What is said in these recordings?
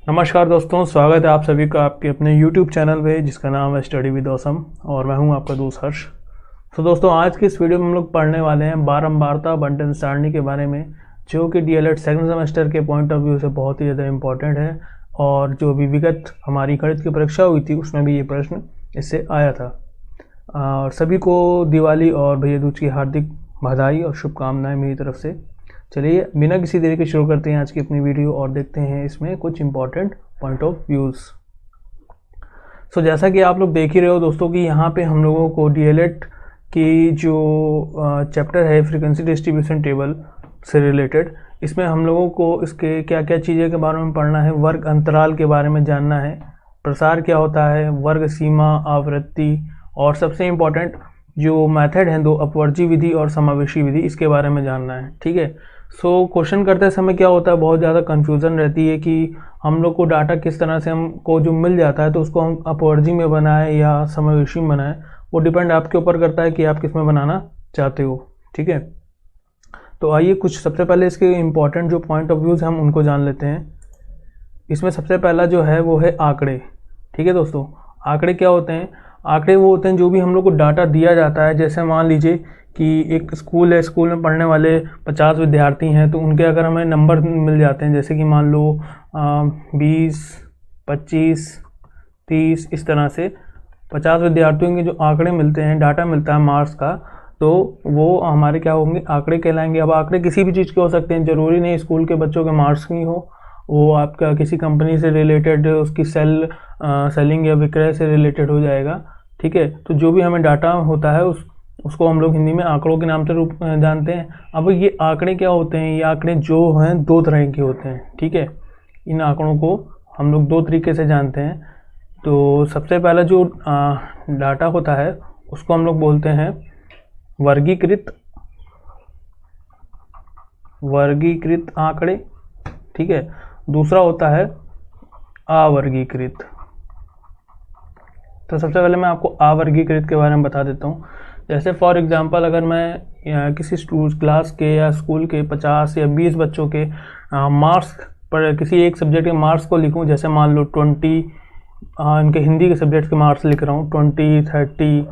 नमस्कार दोस्तों, स्वागत है आप सभी का आपके अपने YouTube चैनल पे जिसका नाम है स्टडी विद ऑसम और मैं हूं आपका दोस्त हर्ष। तो दोस्तों, आज की इस वीडियो में हम लोग पढ़ने वाले हैं बारंबारता बंटन सारणी के बारे में, जो कि डीएलएड सेकंड सेमेस्टर के पॉइंट ऑफ व्यू से बहुत ही ज़्यादा इंपॉर्टेंट है। और जो भी विगत हमारी गणित की परीक्षा हुई थी उसमें भी ये प्रश्न इससे आया था। और सभी को दिवाली और भैया दूज की हार्दिक बधाई और शुभकामनाएं मेरी तरफ से। चलिए बिना किसी देरी के शुरू करते हैं आज की अपनी वीडियो और देखते हैं इसमें कुछ इंपॉर्टेंट पॉइंट ऑफ व्यूज़। सो जैसा कि आप लोग देख ही रहे हो दोस्तों कि यहाँ पे हम लोगों को डीएलएड की जो चैप्टर है फ्रीक्वेंसी डिस्ट्रीब्यूशन टेबल से रिलेटेड, इसमें हम लोगों को इसके क्या क्या चीज़ें के बारे में पढ़ना है, वर्ग अंतराल के बारे में जानना है, प्रसार क्या होता है, वर्ग सीमा, आवृत्ति, और सबसे इम्पॉर्टेंट जो मेथड हैं दो, अपवर्जी विधि और समावेशी विधि, इसके बारे में जानना है। ठीक है। सो क्वेश्चन करते समय क्या होता है, बहुत ज़्यादा कन्फ्यूज़न रहती है कि हम लोग को डाटा किस तरह से हमको जो मिल जाता है तो उसको हम अपवर्जी में बनाएं या समावेशी में बनाएं, वो डिपेंड आपके ऊपर करता है कि आप किस में बनाना चाहते हो। ठीक है। तो आइए कुछ सबसे पहले इसके इम्पॉर्टेंट जो पॉइंट ऑफ व्यूज़ हम उनको जान लेते हैं। इसमें सबसे पहला जो है वो है आंकड़े। ठीक है दोस्तों, आंकड़े क्या होते हैं? आंकड़े वो होते हैं जो भी हम लोग को डाटा दिया जाता है। जैसे मान लीजिए कि एक स्कूल है, स्कूल में पढ़ने वाले 50 विद्यार्थी हैं, तो उनके अगर हमें नंबर मिल जाते हैं, जैसे कि मान लो 20, 25, 30, इस तरह से 50 विद्यार्थियों के जो आंकड़े मिलते हैं, डाटा मिलता है मार्क्स का, तो वो हमारे क्या होंगे, आंकड़े कहलाएंगे। अब आंकड़े किसी भी चीज़ के हो सकते हैं, ज़रूरी नहीं स्कूल के बच्चों के मार्क्स ही हो, वो आपका किसी कंपनी से रिलेटेड, उसकी सेलिंग या विक्रय से रिलेटेड हो जाएगा। ठीक है। तो जो भी हमें डाटा होता है उसको हम लोग हिंदी में आंकड़ों के नाम से रूप जानते हैं। अब ये आंकड़े क्या होते हैं? ये आंकड़े जो हैं दो तरह के होते हैं। ठीक है। इन आंकड़ों को हम लोग दो तरीके से जानते हैं। तो सबसे पहला जो डाटा होता है उसको हम लोग बोलते हैं वर्गीकृत आंकड़े। ठीक है। दूसरा होता है अवर्गीकृत। तो सबसे पहले मैं आपको अवर्गीकृत के बारे में बता देता हूँ। जैसे फॉर एग्जांपल, अगर मैं किसी क्लास के या स्कूल के 50 या 20 बच्चों के मार्क्स पर किसी एक सब्जेक्ट के मार्क्स को लिखूँ, जैसे मान लो 20 इनके हिंदी के सब्जेक्ट के मार्क्स लिख रहा हूँ, 20, 30,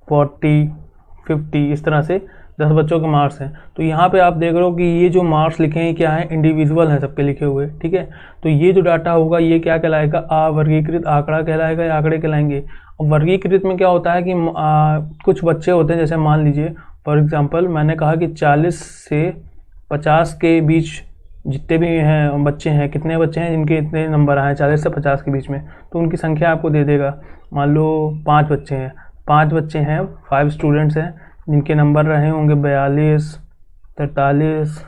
40, 50, इस तरह से 10 बच्चों के मार्क्स हैं। तो यहाँ पे आप देख रहे हो कि ये जो मार्क्स लिखे हैं क्या हैं, इंडिविजुअल हैं सबके लिखे हुए। ठीक है। तो ये जो डाटा होगा ये क्या कहलाएगा, अवर्गीकृत आंकड़ा कहलाएगा या आंकड़े कहलाएंगे। अब वर्गीकृत में क्या होता है कि कुछ बच्चे होते हैं, जैसे मान लीजिए फॉर एग्जांपल मैंने कहा कि 40 से 50 के बीच जितने भी हैं बच्चे हैं, कितने बच्चे हैं जिनके इतने नंबर आए 40 से 50 के बीच में, तो उनकी संख्या आपको दे देगा। मान लो 5 बच्चे हैं, 5 स्टूडेंट्स हैं जिनके नंबर रहे होंगे 42, 43,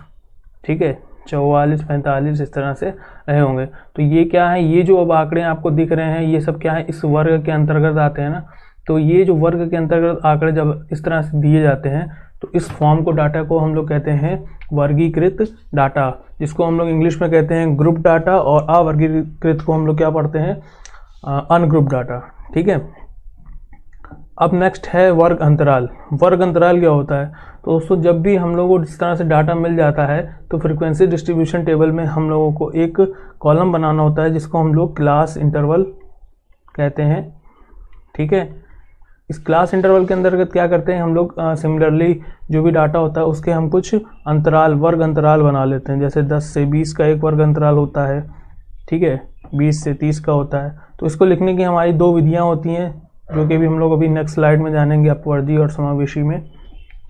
ठीक है, 44, 45, इस तरह से रहे होंगे। तो ये क्या है, ये जो अब आंकड़े आपको दिख रहे हैं ये सब क्या है, इस वर्ग के अंतर्गत आते हैं ना। तो ये जो वर्ग के अंतर्गत आंकड़े जब इस तरह से दिए जाते हैं तो इस फॉर्म को, डाटा को हम लोग कहते हैं वर्गीकृत डाटा, जिसको हम लोग इंग्लिश में कहते हैं ग्रुप डाटा, और अवर्गीकृत को हम लोग क्या पढ़ते हैं, अनग्रुप डाटा। ठीक है। अब नेक्स्ट है वर्ग अंतराल। वर्ग अंतराल क्या होता है? तो दोस्तों, जब भी हम लोगों को इस तरह से डाटा मिल जाता है तो फ्रीक्वेंसी डिस्ट्रीब्यूशन टेबल में हम लोगों को एक कॉलम बनाना होता है जिसको हम लोग क्लास इंटरवल कहते हैं। ठीक है। इस क्लास इंटरवल के अंतर्गत क्या करते हैं हम लोग, सिमिलरली जो भी डाटा होता है उसके हम कुछ अंतराल, वर्ग अंतराल बना लेते हैं। जैसे 10 से 20 का एक वर्ग अंतराल होता है। ठीक है। 20 से 30 का होता है। तो इसको लिखने की हमारी दो विधियाँ होती हैं, जो कि अभी हम लोग अभी नेक्स्ट स्लाइड में जानेंगे, अपवर्जी और समावेशी में।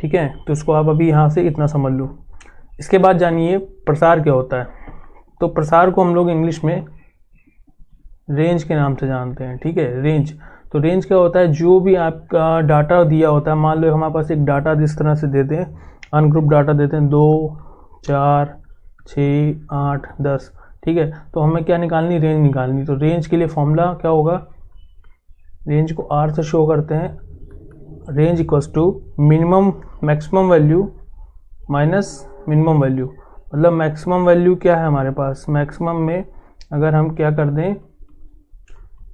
ठीक है। तो इसको आप अभी यहाँ से इतना समझ लो। इसके बाद जानिए प्रसार क्या होता है। तो प्रसार को हम लोग इंग्लिश में रेंज के नाम से जानते हैं। ठीक है। रेंज। तो रेंज क्या होता है, जो भी आपका डाटा दिया होता है, मान लो हमारे पास एक डाटा जिस तरह से देते हैं, अनग्रुप डाटा देते हैं 2, 4, 6, 8, 10। ठीक है। तो हमें क्या निकालनी, रेंज निकालनी। तो रेंज के लिए फॉर्मूला क्या होगा, रेंज को R से शो करते हैं, range equals to maximum value minus minimum value. मतलब मैक्सिमम वैल्यू क्या है हमारे पास, मैक्सिमम में अगर हम क्या कर दें,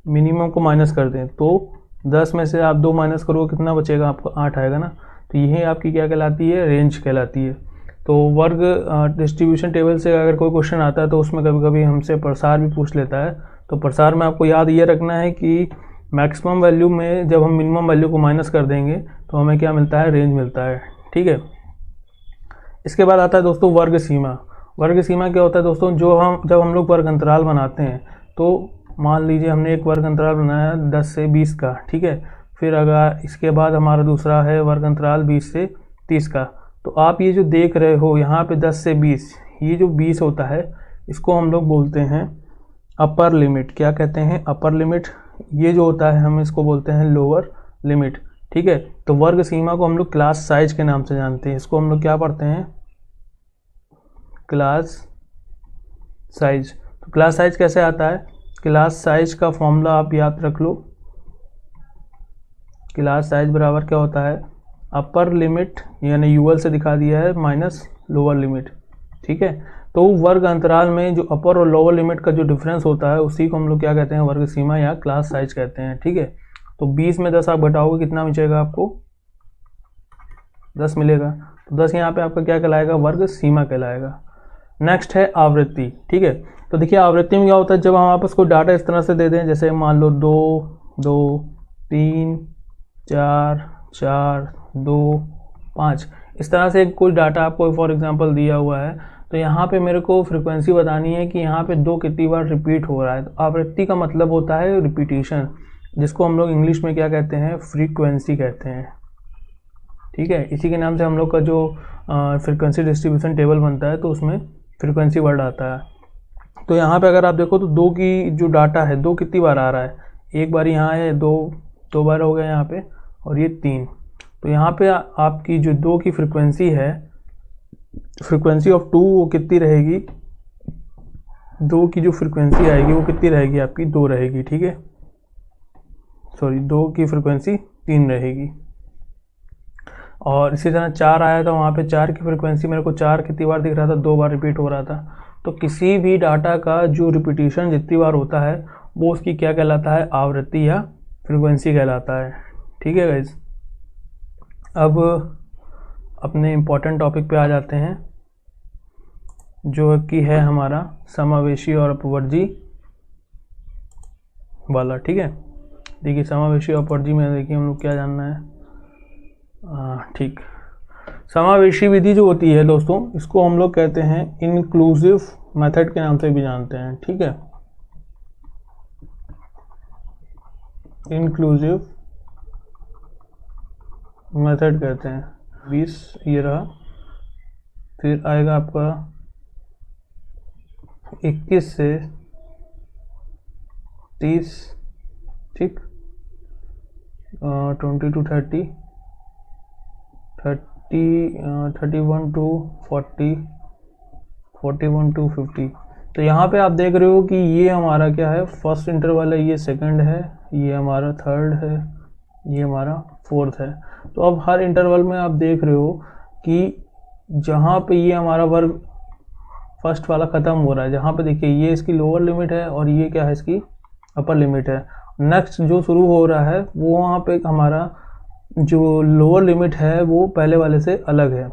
मिनिमम को माइनस कर दें, तो 10 में से आप 2 माइनस करोगे कितना बचेगा, आपको 8 आएगा ना। तो यही आपकी क्या कहलाती है, रेंज कहलाती है। तो वर्ग डिस्ट्रीब्यूशन टेबल से अगर कोई क्वेश्चन आता है तो उसमें कभी कभी हमसे प्रसार भी पूछ लेता है। तो प्रसार में आपको याद ये रखना है कि मैक्सिमम वैल्यू में जब हम मिनिमम वैल्यू को माइनस कर देंगे तो हमें क्या मिलता है, रेंज मिलता है। ठीक है, इसके बाद आता है दोस्तों वर्ग सीमा। वर्ग सीमा क्या होता है दोस्तों, जब हम लोग वर्ग अंतराल बनाते हैं तो मान लीजिए हमने एक वर्ग अंतराल बनाया 10 से 20 का, ठीक है, फिर अगर इसके बाद हमारा दूसरा है वर्ग अंतराल 20 से 30 का। तो आप ये जो देख रहे हो यहाँ पे 10 से 20, ये जो 20 होता है इसको हम लोग बोलते हैं अपर लिमिट। क्या कहते हैं, अपर लिमिट। ये जो होता है हम इसको बोलते हैं लोअर लिमिट। ठीक है, तो वर्ग सीमा को हम लोग क्लास साइज के नाम से जानते हैं। इसको हम लोग क्या पढ़ते हैं, क्लास साइज। तो क्लास साइज कैसे आता है, क्लास साइज का फॉर्मूला आप याद रख लो। क्लास साइज बराबर क्या होता है, अपर लिमिट यानी यूएल से दिखा दिया है माइनस लोअर लिमिट। ठीक है, तो वर्ग अंतराल में जो अपर और लोअर लिमिट का जो डिफरेंस होता है उसी को हम लोग क्या कहते हैं, वर्ग सीमा या क्लास साइज कहते हैं। ठीक है, तो 20 में 10 आप घटाओगे कितना बचेगा, आपको 10 मिलेगा। तो 10 यहाँ पे आपका क्या कहलाएगा, वर्ग सीमा कहलाएगा। नेक्स्ट है आवृत्ति। ठीक है, तो देखिए आवृत्ति में क्या होता है, जब हम आपस को डाटा इस तरह से दे दें, जैसे मान लो 2 2 3 4 4 2 5, इस तरह से कोई डाटा आपको फॉर एग्जांपल दिया हुआ है, तो यहाँ पे मेरे को फ्रीक्वेंसी बतानी है कि यहाँ पे 2 कितनी बार रिपीट हो रहा है। तो आवृत्ति का मतलब होता है रिपीटिशन, जिसको हम लोग इंग्लिश में क्या कहते हैं, फ्रीक्वेंसी कहते हैं। ठीक है, इसी के नाम से हम लोग का जो फ्रीक्वेंसी डिस्ट्रीब्यूशन टेबल बनता है तो उसमें फ्रीक्वेंसी वर्ड आता है। तो यहाँ पे अगर आप देखो तो 2 की जो डाटा है 2 कितनी बार आ रहा है, एक बार यहाँ है, 2 बार हो गया यहाँ पे, और ये 3। तो यहाँ पे आपकी जो 2 की फ्रीक्वेंसी है, फ्रीक्वेंसी ऑफ 2 वो कितनी रहेगी, 2 की जो फ्रीक्वेंसी आएगी वो कितनी रहेगी आपकी, 2 रहेगी। ठीक है, सॉरी 2 की फ्रीक्वेंसी 3 रहेगी। और इसी तरह 4 आया था, वहाँ पे 4 की फ्रीक्वेंसी मेरे को 4 कितनी बार दिख रहा था, 2 बार रिपीट हो रहा था। तो किसी भी डाटा का जो रिपीटिशन जितनी बार होता है वो उसकी क्या कहलाता है, आवृत्ति या फ्रीक्वेंसी कहलाता है। ठीक है गाइज, अब अपने इम्पोर्टेंट टॉपिक पे आ जाते हैं जो कि है हमारा समावेशी और अपवर्जी वाला। ठीक है, देखिए समावेशी और अपवर्जी में देखिए हम लोग क्या जानना है। ठीक, समावेशी विधि जो होती है दोस्तों, इसको हम लोग कहते हैं इंक्लूसिव मेथड के नाम से भी जानते हैं। ठीक है, इंक्लूसिव मेथड कहते हैं। 20 ये रहा, फिर आएगा आपका 21 से 30, ठीक, 20 to 30, 31 to 40, 41 to 50। तो यहाँ पे आप देख रहे हो कि ये हमारा क्या है, फर्स्ट इंटरवल है, ये सेकंड है, ये हमारा थर्ड है, ये हमारा फोर्थ है। तो अब हर इंटरवल में आप देख रहे हो कि जहाँ पे ये हमारा वर्ग फर्स्ट वाला ख़त्म हो रहा है, जहाँ पे देखिए ये इसकी लोअर लिमिट है और ये क्या है, इसकी अपर लिमिट है। नेक्स्ट जो शुरू हो रहा है वो वहाँ पे हमारा जो लोअर लिमिट है वो पहले वाले से अलग है।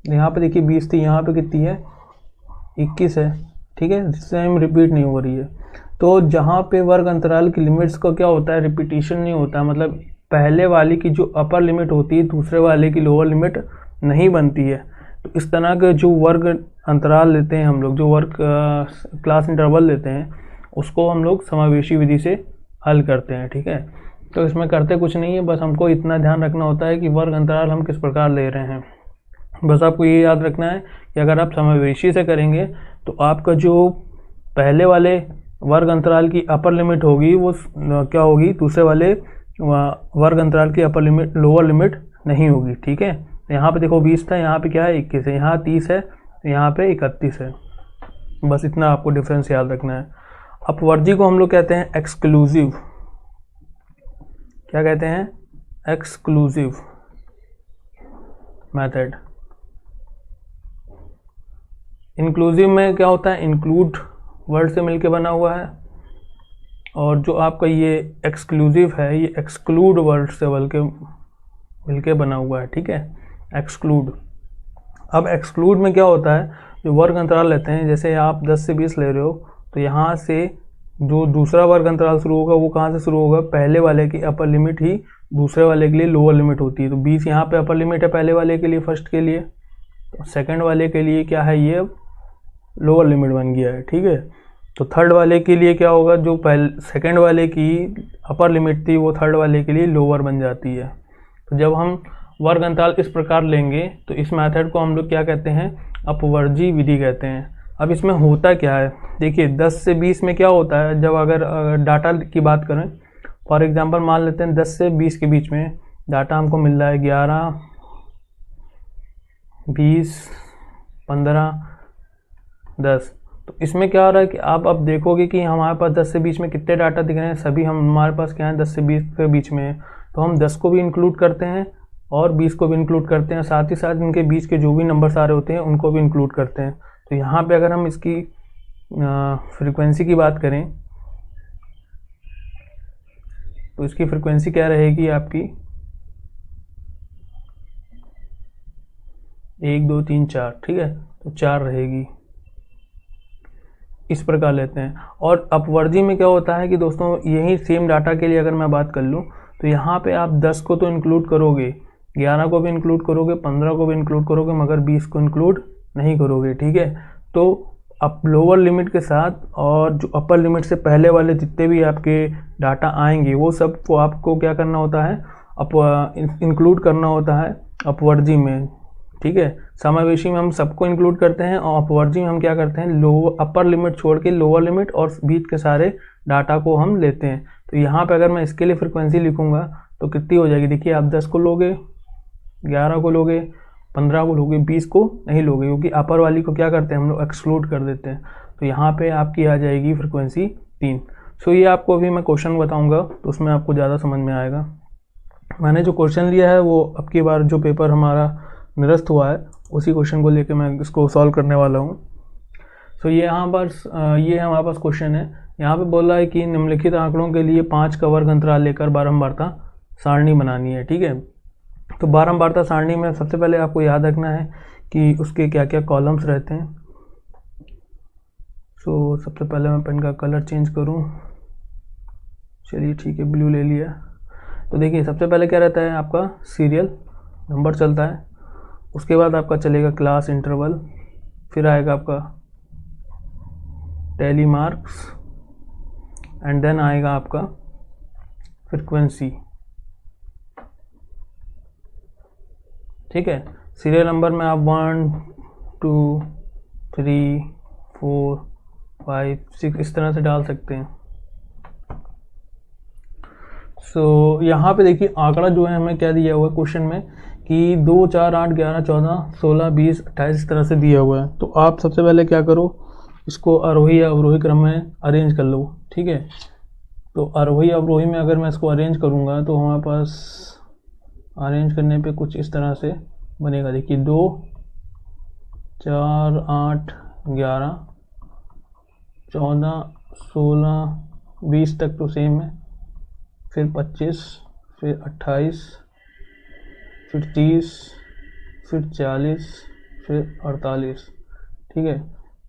यहाँ पे देखिए 20 थी, यहाँ पे कितनी है, 21 है। ठीक है, सेम रिपीट नहीं हो रही है। तो जहाँ पे वर्ग अंतराल की लिमिट्स का क्या होता है, रिपीटिशन नहीं होता, मतलब पहले वाले की जो अपर लिमिट होती है दूसरे वाले की लोअर लिमिट नहीं बनती है। तो इस तरह के जो वर्ग अंतराल लेते हैं हम लोग, जो वर्ग क्लास इंटरवल लेते हैं, उसको हम लोग समावेशी विधि से हल करते हैं। ठीक है, तो इसमें करते कुछ नहीं है, बस हमको इतना ध्यान रखना होता है कि वर्ग अंतराल हम किस प्रकार ले रहे हैं। बस आपको ये याद रखना है कि अगर आप समावेशी से करेंगे तो आपका जो पहले वाले वर्ग अंतराल की अपर लिमिट होगी वो क्या होगी, दूसरे वाले वर्ग अंतराल की अपर लिमिट लोअर लिमिट नहीं होगी। ठीक है, यहाँ पे देखो 20 था, यहाँ पे क्या है 21 है, यहाँ 30 है, यहाँ पे 31 है। बस इतना आपको डिफरेंस याद रखना है। अपवर्जी को हम लोग कहते हैं एक्सक्लूसिव। क्या कहते हैं, एक्सक्लूसिव मेथड। इंक्लूसिव में क्या होता है, इंक्लूड वर्ड से मिलके बना हुआ है, और जो आपका ये एक्सक्लूसिव है ये एक्सक्लूड वर्ड से मिलके बना हुआ है। ठीक है, एक्सक्लूड। अब एक्सक्लूड में क्या होता है, जो वर्ग अंतराल लेते हैं, जैसे आप 10 से 20 ले रहे हो तो यहाँ से जो दूसरा वर्ग अंतराल शुरू होगा वो कहाँ से शुरू होगा, पहले वाले की अपर लिमिट ही दूसरे वाले के लिए लोअर लिमिट होती है। तो 20 यहाँ पे अपर लिमिट है पहले वाले के लिए, फर्स्ट के लिए, तो सेकंड वाले के लिए क्या है, ये लोअर लिमिट बन गया है, ठीक है। तो थर्ड वाले के लिए क्या होगा, जो पहले सेकंड वाले की अपर लिमिट थी वो थर्ड वाले के लिए लोअर बन जाती है। तो जब हम वर्ग अंतराल इस प्रकार लेंगे तो इस मेथड को हम लोग क्या कहते हैं, अपवर्जी विधि कहते हैं। अब इसमें होता क्या है, देखिए 10 से 20 में क्या होता है, जब अगर डाटा की बात करें, फॉर एग्जांपल मान लेते हैं 10 से 20 के बीच में डाटा हमको मिल रहा है 11, 20, 15, 10। तो इसमें क्या हो रहा है कि आप अब देखोगे कि हमारे पास 10 से 20 में कितने डाटा दिख रहे हैं, सभी हमारे पास क्या है 10 से 20 के बीच में है। तो हम 10 को भी इंक्लूड करते हैं और 20 को भी इंक्लूड करते हैं, साथ ही साथ इनके बीच के जो भी नंबर आ रहे होते हैं उनको भी इंक्लूड करते हैं। तो यहाँ पे अगर हम इसकी फ्रीक्वेंसी की बात करें तो इसकी फ्रीक्वेंसी क्या रहेगी आपकी, 1 2 3 4, ठीक है, तो 4 रहेगी। इस प्रकार लेते हैं। और अपवर्जी में क्या होता है कि दोस्तों यही सेम डाटा के लिए अगर मैं बात कर लूँ तो यहाँ पे आप 10 को तो इंक्लूड करोगे, 11 को भी इंक्लूड करोगे, 15 को भी इंक्लूड करोगे, मगर 20 को इंक्लूड नहीं करोगे, ठीक है। तो अब लोअर लिमिट के साथ और जो अपर लिमिट से पहले वाले जितने भी आपके डाटा आएंगे वो सब को आपको क्या करना होता है, इंक्लूड करना होता है अपवर्जी में, ठीक है। समावेशी में हम सबको इंक्लूड करते हैं और अपवर्जी में हम क्या करते हैं, अपर लिमिट छोड़ के लोअर लिमिट और बीच के सारे डाटा को हम लेते हैं। तो यहाँ पे अगर मैं इसके लिए फ्रिक्वेंसी लिखूंगा तो कितनी हो जाएगी, देखिए आप 10 को लोगे, 11 को लोगे, 15 को लोगे, 20 को नहीं लोगे, क्योंकि अपर वाली को क्या करते हैं हम लोग एक्सक्लूड कर देते हैं। तो यहाँ पे आपकी आ जाएगी फ्रिक्वेंसी 3। सो ये आपको अभी मैं क्वेश्चन बताऊँगा तो उसमें आपको ज़्यादा समझ में आएगा। मैंने जो क्वेश्चन लिया है वो अब की बार जो पेपर हमारा निरस्त हुआ है उसी क्वेश्चन को लेकर मैं इसको सॉल्व करने वाला हूँ। सो ये यहाँ पर ये हमारे पास क्वेश्चन है, यहाँ पे बोल रहा है कि निम्नलिखित आंकड़ों के लिए 5 का वर्ग अंतराल लेकर बारंबारता सारणी बनानी है, ठीक है। तो बारंबारता सारणी में सबसे पहले आपको याद रखना है कि उसके क्या क्या कॉलम्स रहते हैं। सो सबसे पहले मैं पेन का कलर चेंज करूँ, चलिए ठीक है, ब्लू ले लिया। तो देखिए सबसे पहले क्या रहता है, आपका सीरियल नंबर चलता है, उसके बाद आपका चलेगा क्लास इंटरवल, फिर आएगा आपका टैली मार्क्स एंड देन आएगा आपका फ्रीक्वेंसी, ठीक है। सीरियल नंबर में आप 1 2 3 4 5 6 इस तरह से डाल सकते हैं। सो यहाँ पे देखिए आंकड़ा जो है हमें क्या दिया हुआ है क्वेश्चन में कि 2 4 8 11 14 16 20 28 इस तरह से दिया हुआ है। तो आप सबसे पहले क्या करो, इसको आरोही या अवरोही क्रम में अरेंज कर लो, ठीक है। तो आरोही अवरोही में अगर मैं इसको अरेंज करूँगा तो हमारे पास अरेंज करने पे कुछ इस तरह से बनेगा। देखिए 2 4 8 11 14 16 20 तक तो सेम है, फिर 25, फिर 28, फिर 30, फिर 40, फिर 48, ठीक है।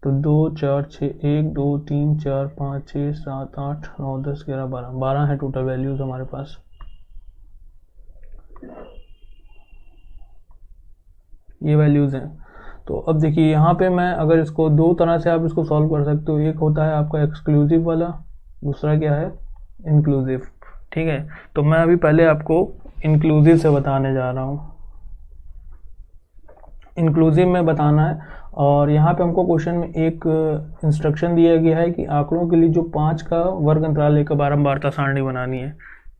तो 2 4 6 1 2 3 4 5 6 7 8 9 10 11 12 है टोटल वैल्यूज हमारे पास। ये वैल्यूज हैं। तो अब देखिए यहाँ पे मैं अगर इसको दो तरह से आप इसको सॉल्व कर सकते हो, एक होता है आपका एक्सक्लूसिव वाला, दूसरा क्या है इंक्लूसिव, ठीक है। तो मैं अभी पहले आपको इंक्लूसिव से बताने जा रहा हूँ, इंक्लूसिव में बताना है। और यहाँ पे हमको क्वेश्चन में एक इंस्ट्रक्शन दिया गया है कि आंकड़ों के लिए जो 5 का वर्ग अंतराल लेकर बारंबारता सारणी बनानी है,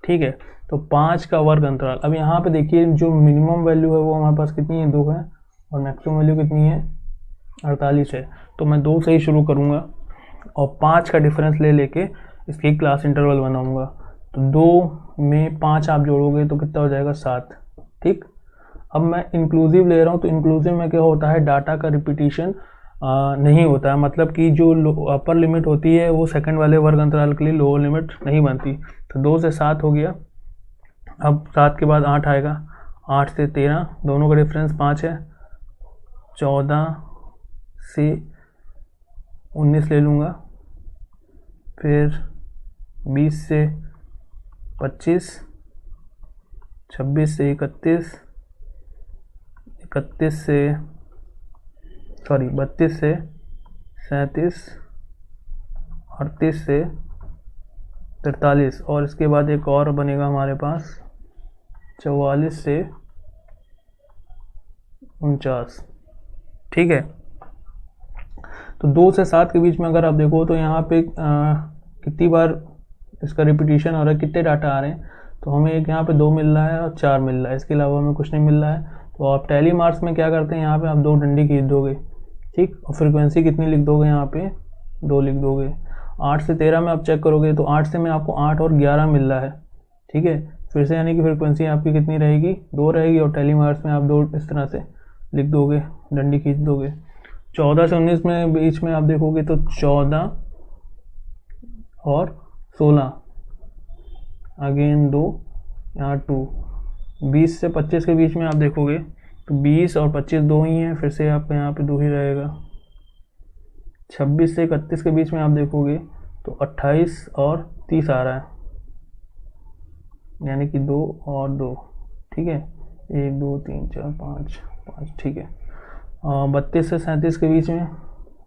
ठीक है। तो 5 का वर्ग अंतराल, अब यहाँ पे देखिए जो मिनिमम वैल्यू है वो हमारे पास कितनी है, 2 है, और मैक्सिमम वैल्यू कितनी है 48 है। तो मैं 2 से ही शुरू करूँगा और 5 का डिफरेंस लेके इसकी क्लास इंटरवल बनाऊँगा। तो 2 में 5 आप जोड़ोगे तो कितना हो जाएगा 7, ठीक। अब मैं इंक्लूसिव ले रहा हूँ, तो इंक्लूसिव में क्या होता है, डाटा का रिपीटिशन नहीं होता है, मतलब कि जो अपर लिमिट होती है वो सेकंड वाले वर्ग अंतराल के लिए लोअर लिमिट नहीं बनती। तो 2 से 7 हो गया, अब 7 के बाद 8 आएगा, 8 से 13 दोनों का डिफरेंस 5 है, 14 से 19 ले लूँगा, फिर 20 से 25, 26 से 31, 32 से 37, 38 से 43, और इसके बाद एक और बनेगा हमारे पास 44 से 49। ठीक है, तो 2 से 7 के बीच में अगर आप देखो तो यहाँ पे कितनी बार इसका रिपीटिशन हो रहा है, कितने डाटा आ रहे हैं, तो हमें एक यहाँ पे 2 मिल रहा है और 4 मिल रहा है, इसके अलावा हमें कुछ नहीं मिल रहा है। तो आप टैली मार्क्स में क्या करते हैं, यहाँ पे आप 2 डंडी खींच दोगे, ठीक, और फ्रीक्वेंसी कितनी लिख दोगे, यहाँ पे 2 लिख दोगे। 8 से 13 में आप चेक करोगे तो 8 से में आपको 8 और 11 मिल रहा है, ठीक है, फिर से यानी कि फ्रीक्वेंसी आपकी कितनी रहेगी, 2 रहेगी, और टैली मार्क्स में आप 2 इस तरह से लिख दोगे, डंडी खींच दोगे। 14 से 19 में बीच में आप देखोगे तो 14 और 16, अगेन 2, यहाँ 2। 20 से 25 के बीच में आप देखोगे तो 20 और 25 2 ही हैं, फिर से आपका यहाँ पे 2 ही रहेगा। 26 से 31 के बीच में आप देखोगे तो 28 और 30 आ रहा है, यानी कि 2 और 2, ठीक है, 1 2 3 4 5 5, ठीक है। 32 से 37 के बीच में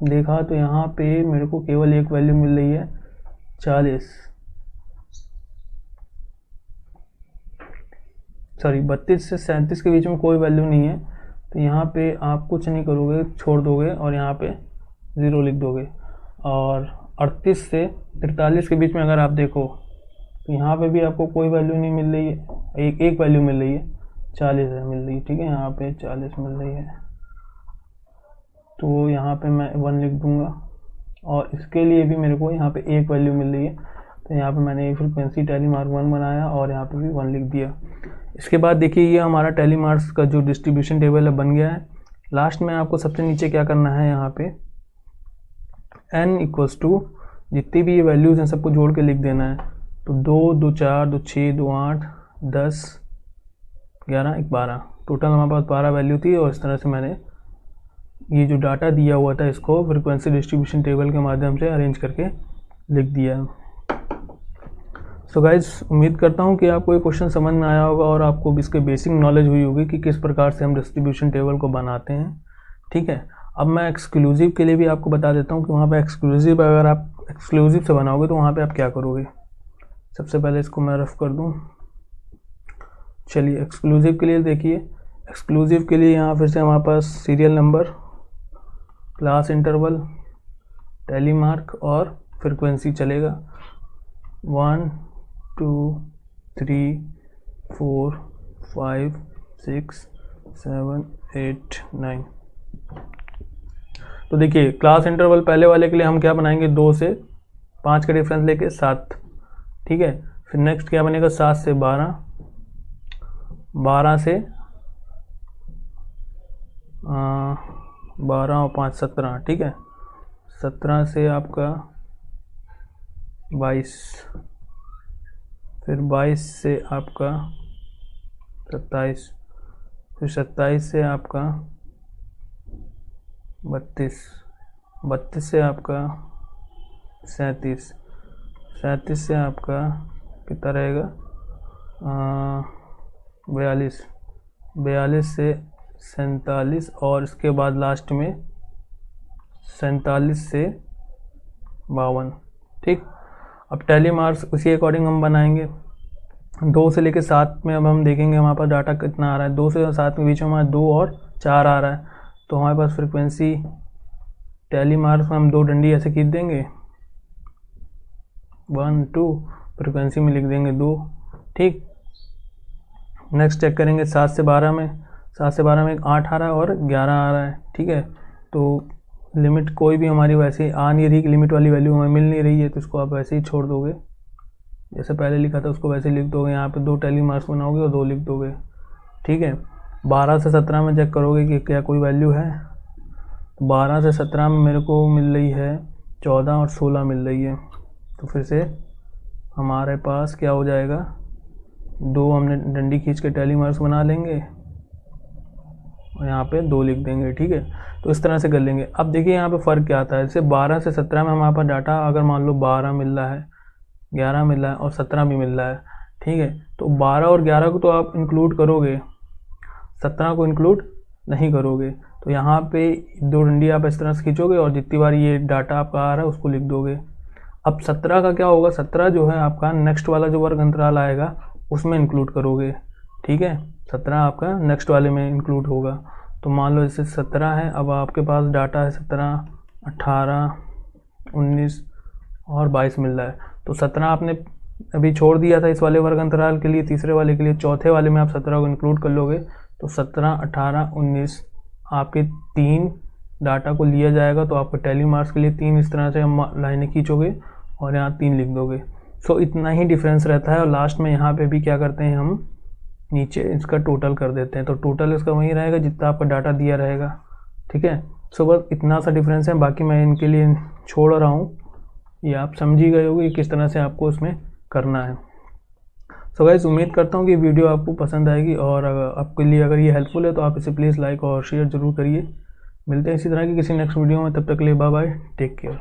देखा तो यहाँ पे मेरे को केवल एक वैल्यू मिल रही है, 40, सॉरी 32 से 37 के बीच में कोई वैल्यू नहीं है, तो यहाँ पे आप कुछ नहीं करोगे, छोड़ दोगे और यहाँ पे 0 लिख दोगे। और 38 से 43 के बीच में अगर आप देखो तो यहाँ पे भी आपको कोई वैल्यू नहीं मिल रही है, एक वैल्यू मिल रही है, 40 है मिल रही है, ठीक है, यहाँ पे 40 मिल रही है, तो यहाँ पे मैं 1 लिख दूँगा। और इसके लिए भी मेरे को यहाँ पे एक वैल्यू मिल रही है, तो यहाँ पे मैंने एक फ्रिक्वेंसी टैली मार्क 1 बनाया और यहाँ पे भी 1 लिख दिया। इसके बाद देखिए ये हमारा टैली मार्क्स का जो डिस्ट्रीब्यूशन टेबल है बन गया है। लास्ट में आपको सबसे नीचे क्या करना है, यहाँ पे n इक्वल्स टू जितनी भी ये वैल्यूज़ हैं सबको जोड़ के लिख देना है। तो 2 2 4 2 6 2 8 10 11 12, टोटल हमारे पास 12 वैल्यू थी, और इस तरह से मैंने ये जो डाटा दिया हुआ था इसको फ्रिक्वेंसी डिस्ट्रीब्यूशन टेबल के माध्यम से अरेंज करके लिख दिया। सो गाइज, उम्मीद करता हूँ कि आपको ये क्वेश्चन समझ में आया होगा और आपको इसके बेसिक नॉलेज हुई होगी कि किस प्रकार से हम डिस्ट्रीब्यूशन टेबल को बनाते हैं, ठीक है। अब मैं एक्सक्लूसिव के लिए भी आपको बता देता हूँ कि वहाँ पे एक्सक्लूसिव, अगर आप एक्सक्लूसिव से बनाओगे तो वहाँ पे आप क्या करोगे। सबसे पहले इसको मैं रफ कर दूँ। चलिए एक्सक्लूसिव के लिए देखिए, एक्सक्लूसिव के लिए यहाँ फिर से हमारे पास serial number, class interval, tally mark और फ्रिक्वेंसी चलेगा। 1 2 3 4 5 6 7 8 9। तो देखिए क्लास इंटरवल पहले वाले के लिए हम क्या बनाएंगे, 2 से 5 का डिफरेंस लेके 7, ठीक है। फिर नेक्स्ट क्या बनेगा, 7 से 12, 12 से 12 और 5 17, ठीक है। 17 से आपका 22, फिर 22 से आपका 27, फिर 27 से आपका 32, 32 से आपका 37, 37 से आपका कितना रहेगा, 42, 42 से 47, और इसके बाद लास्ट में 47 से 52, ठीक। अब टैली मार्क्स उसी अकॉर्डिंग हम बनाएंगे। 2 से लेकर 7 में अब हम देखेंगे हमारे पास डाटा कितना आ रहा है। 2 से 7 के बीच में हमारा 2 और 4 आ रहा है, तो हमारे पास फ्रिक्वेंसी टैली मार्क्स में हम 2 डंडी ऐसे खींच देंगे, 1 2, फ्रिक्वेंसी में लिख देंगे 2, ठीक। नेक्स्ट चेक करेंगे 7 से 12 में, 7 से 12 में 8 आ रहा है और 11 आ रहा है, ठीक है। तो लिमिट कोई भी हमारी वैसे आ नहीं रही, लिमिट वाली वैल्यू हमें मिल नहीं रही है, तो इसको आप वैसे ही छोड़ दोगे, जैसे पहले लिखा था उसको वैसे लिख दोगे। यहाँ पे 2 टैली मार्क्स बनाओगे और 2 लिख दोगे, ठीक है। 12 से 17 में चेक करोगे कि क्या कोई वैल्यू है, तो 12 से 17 में मेरे को मिल रही है 14 और 16 मिल रही है, तो फिर से हमारे पास क्या हो जाएगा, 2 हमने डंडी खींच के टैली मार्क्स बना लेंगे और यहाँ पे 2 लिख देंगे, ठीक है। तो इस तरह से कर लेंगे। अब देखिए यहाँ पे फ़र्क क्या आता है, जैसे 12 से 17 में हमारे पास डाटा अगर मान लो 12 मिल रहा है, 11 मिल रहा है और 17 भी मिल रहा है, ठीक है। तो 12 और 11 को तो आप इंक्लूड करोगे, 17 को इंक्लूड नहीं करोगे। तो यहाँ पे 2 डंडी आप इस तरह से खींचोगे और जितनी बार ये डाटा आपका आ रहा है उसको लिख दोगे। अब 17 का क्या होगा, 17 जो है आपका नेक्स्ट वाला जो वर्ग अंतराल आएगा उसमें इंक्लूड करोगे, ठीक है। 17 आपका नेक्स्ट वाले में इंक्लूड होगा। तो मान लो जैसे 17 है, अब आपके पास डाटा है 17, 18, 19 और 22 मिल रहा है। तो 17 आपने अभी छोड़ दिया था इस वाले वर्ग अंतराल के लिए, तीसरे वाले के लिए, चौथे वाले में आप 17 को इंक्लूड कर लोगे। तो 17, 18, 19 आपके 3 डाटा को लिया जाएगा। तो आपको टैली मार्क्स के लिए 3 इस तरह से लाइनें खींचोगे और यहाँ 3 लिख दोगे। सो इतना ही डिफरेंस रहता है। और लास्ट में यहाँ पे भी क्या करते हैं, हम नीचे इसका टोटल कर देते हैं। तो टोटल इसका वही रहेगा जितना आपका डाटा दिया रहेगा, ठीक है। सो बस इतना सा डिफरेंस है, बाकी मैं इनके लिए छोड़ रहा हूँ। ये आप समझ ही गए होगे किस तरह से आपको इसमें करना है। सो गाइस, उम्मीद करता हूँ कि वीडियो आपको पसंद आएगी और आपके लिए अगर ये हेल्पफुल है तो आप इसे प्लीज़ लाइक और शेयर ज़रूर करिए। मिलते हैं इसी तरह की किसी नेक्स्ट वीडियो में, तब तक के लिए बाय बाय, टेक केयर।